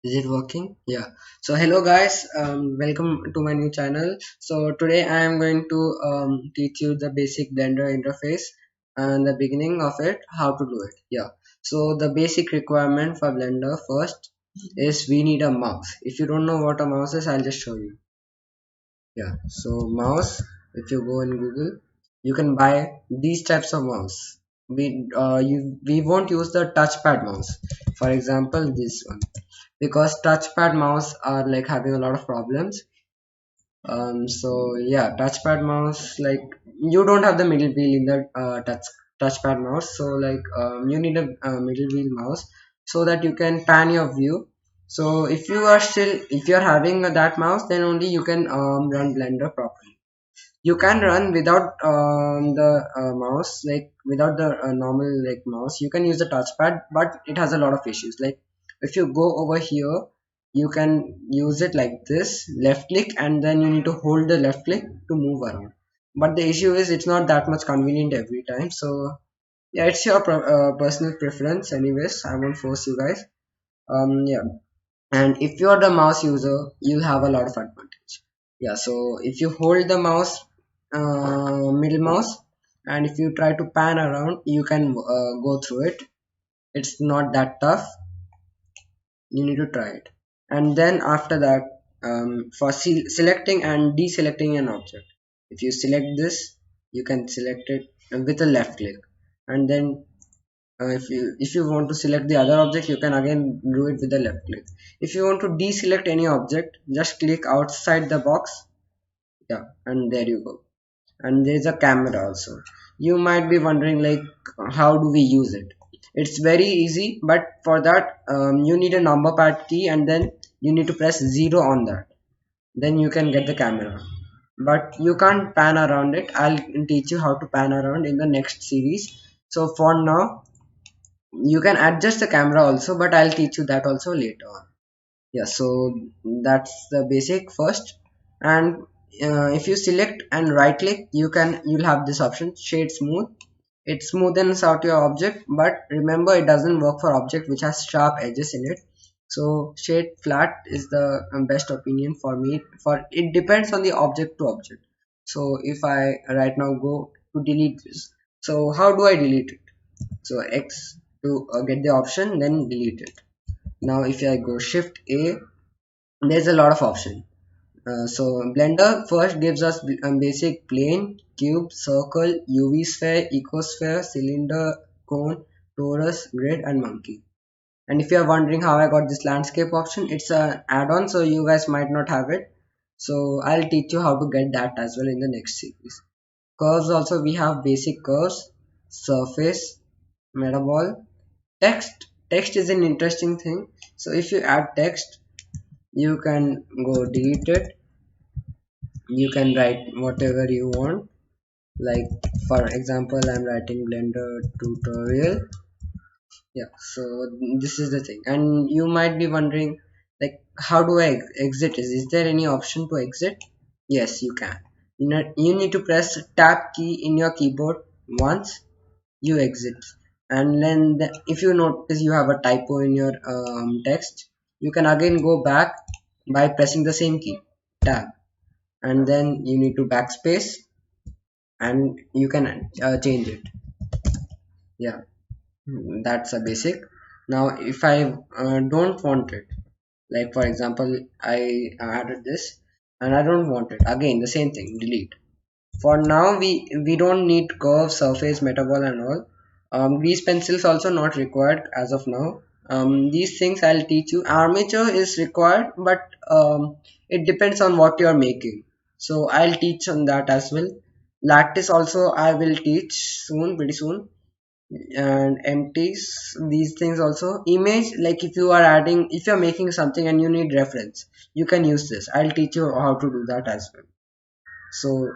Is it working? Yeah. So hello guys, welcome to my new channel. So today I am going to teach you the basic Blender interface and the beginning of it, how to do it. Yeah. So the basic requirement for Blender first is we need a mouse. If you don't know what a mouse is, I'll just show you. Yeah. So mouse, if you go in Google, you can buy these types of mouse. We won't use the touchpad mouse. For example, this one, because touchpad mouse are like having a lot of problems. So yeah, touchpad mouse, like, you don't have the middle wheel in the touchpad mouse, so like you need a middle wheel mouse so that you can pan your view. So if you are having that mouse, then only you can run Blender properly. You can run without the mouse, like without the normal like mouse. You can use the touchpad, but it has a lot of issues. Like, if you go over here, you can use it like this, left click, and then you need to hold the left click to move around. But the issue is it's not that much convenient every time. So yeah, it's your personal preference. Anyways, I won't force you guys. Yeah. And if you're the mouse user, you'll have a lot of advantage. Yeah, so if you hold the mouse, middle mouse, and if you try to pan around, you can go through it. It's not that tough. You need to try it. And then after that, for selecting and deselecting an object, if you select this, you can select it with a left click. And then if you want to select the other object, you can again do it with the left click. If you want to deselect any object, just click outside the box. Yeah, and there you go. And there's a camera also. You might be wondering, like, how do we use it? It's very easy, but for that, you need a number pad key, and then you need to press 0 on that. Then you can get the camera, but you can't pan around it. I'll teach you how to pan around in the next series. So for now, you can adjust the camera also, but I'll teach you that also later on. Yeah, so that's the basic first. And if you select and right click, you'll have this option, shade smooth. It smoothens out your object, but remember, it doesn't work for object which has sharp edges in it. So shade flat is the best opinion for me. For it depends on the object to object. So if I right now go to delete this, so how do I delete it? So X to get the option, then delete it. Now if I go shift A, there's a lot of option. So Blender first gives us basic plane, cube, circle, UV sphere, ecosphere, cylinder, cone, torus, grid, and monkey. And if you are wondering how I got this landscape option, it's an add-on, so you guys might not have it. So I'll teach you how to get that as well in the next series. Curves also, we have basic curves, surface, metaball, text. Text is an interesting thing. So if you add text, you can go delete it. You can write whatever you want. Like, for example, I'm writing Blender tutorial. Yeah, so this is the thing. And you might be wondering, like, how do I exit? Is there any option to exit? Yes, you can. You need to press tab key in your keyboard once. You exit. And then if you notice you have a typo in your text, you can again go back by pressing the same key, tab, and then you need to backspace, and you can change it. Yeah, that's a basic. Now if I don't want it, like for example, I added this and I don't want it, again the same thing, delete. For now, we don't need curve, surface, metaball, and all. Grease pencils also not required as of now. These things I'll teach you. Armature is required, but it depends on what you're making. So I'll teach on that as well. Lattice also I will teach soon, pretty soon. And empties, these things also. Image, like if you're making something and you need reference, you can use this. I'll teach you how to do that as well. So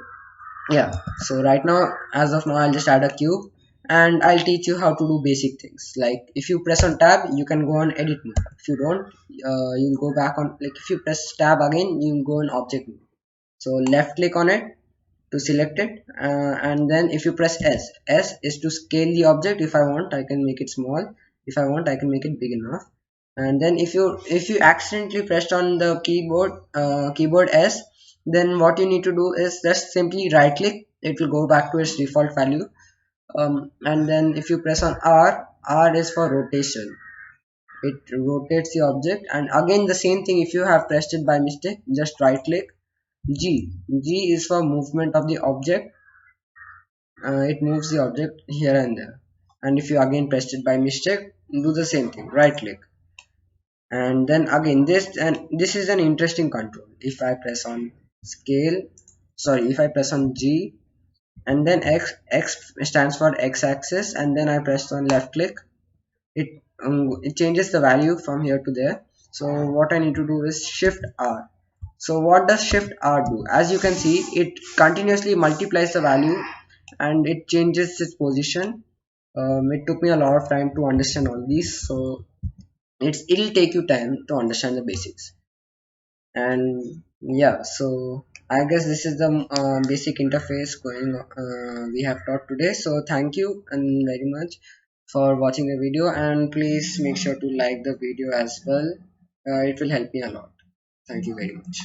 yeah, so right now, as of now, I'll just add a cube, and I'll teach you how to do basic things. Like, if you press on tab, you can go on edit mode. If you don't, you'll go back on, like, if you press tab again, you'll go in object mode. So left click on it to select it, and then if you press S is to scale the object. If I want, I can make it small. If I want, I can make it big enough. And then if you accidentally pressed on the keyboard S, then what you need to do is just simply right click. It will go back to its default value. And then if you press on R is for rotation. It rotates the object. And again the same thing, if you have pressed it by mistake, just right click. G is for movement of the object. It moves the object here and there. And if you again pressed it by mistake, do the same thing, right click. And then again this is an interesting control. If I press on scale, sorry, if I press on G, and then X stands for X axis, and then I press on left click, it changes the value from here to there. So what I need to do is shift R. So what does shift R do? As you can see, it continuously multiplies the value and it changes its position. It took me a lot of time to understand all these, so it'll take you time to understand the basics. And yeah, so I guess this is the basic interface going we have taught today. So thank you and very much for watching the video, and please make sure to like the video as well. It will help me a lot. Thank you very much.